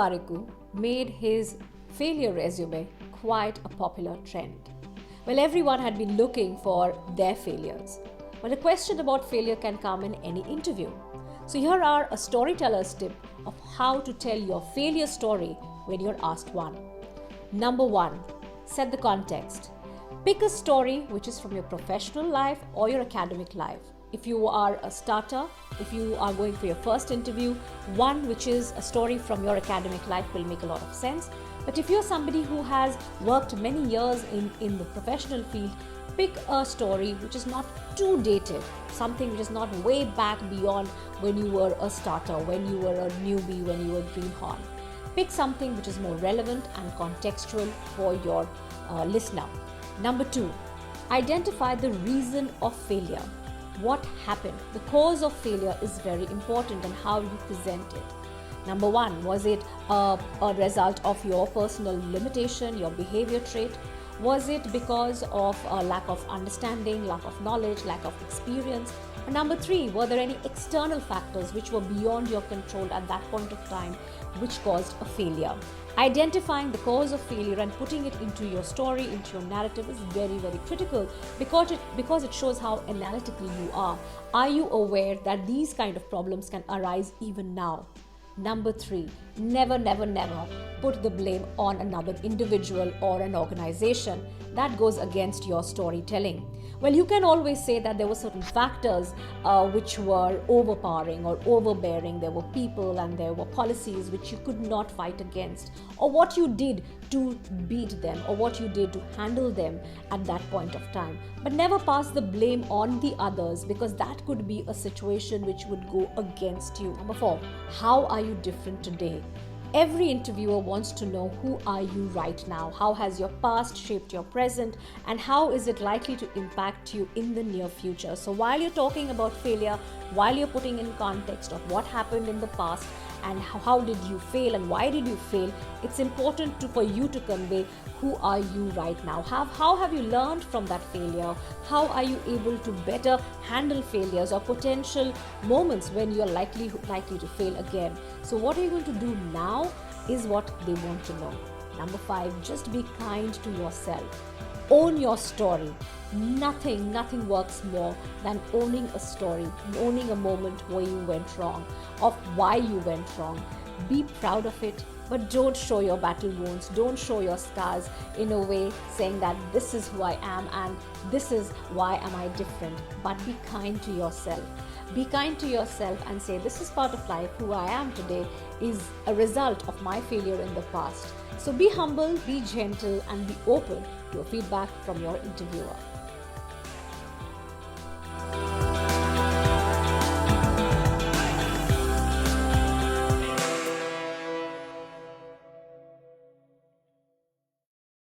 Warikoo made his failure resume quite a popular trend. Well, everyone had been looking for their failures. But a question about failure can come in any interview. So here are a storyteller's tip of how to tell your failure story when you're asked one. Number 1, set the context. Pick a story which is from your professional life or your academic life. If you are a starter, if you are going for your first interview, one which is a story from your academic life will make a lot of sense. But if you're somebody who has worked many years in the professional field, pick a story which is not too dated, something which is not way back beyond when you were a starter, when you were a newbie, when you were greenhorn. Pick something which is more relevant and contextual for your listener. Number 2, identify the reason of failure. What happened? The cause of failure is very important and how you present it. Number 1, was it a result of your personal limitation, your behavior trait? Was it because of a lack of understanding, lack of knowledge, lack of experience? And number 3, were there any external factors which were beyond your control at that point of time which caused a failure? Identifying the cause of failure and putting it into your story, into your narrative is very, very critical because it shows how analytical you are. Are you aware that these kind of problems can arise even now? Number 3, never put the blame on another individual or an organization. That goes against your storytelling. Well, you can always say that there were certain factors which were overpowering or overbearing. There were people and there were policies which you could not fight against, or what you did to beat them, or what you did to handle them at that point of time. But never pass the blame on the others, because that could be a situation which would go against you. Number 4, how are you different today? Every interviewer wants to know, who are you right now? How has your past shaped your present? And how is it likely to impact you in the near future? So while you're talking about failure, while you're putting in context of what happened in the past and how did you fail and why did you fail, it's important for you to convey, who are you right now? How have you learned from that failure? How are you able to better handle failures or potential moments when you're likely to fail again? So what are you going to do now is what they want to know. Number 5, just be kind to yourself. Own your story. Nothing works more than owning a story, owning a moment where you went wrong, of why you went wrong. Be proud of it, but don't show your battle wounds, don't show your scars in a way saying that this is who I am and this is why am I different. But be kind to yourself. Be kind to yourself and say, this is part of life. Who I am today is a result of my failure in the past. So be humble, be gentle, and be open to a feedback from your interviewer.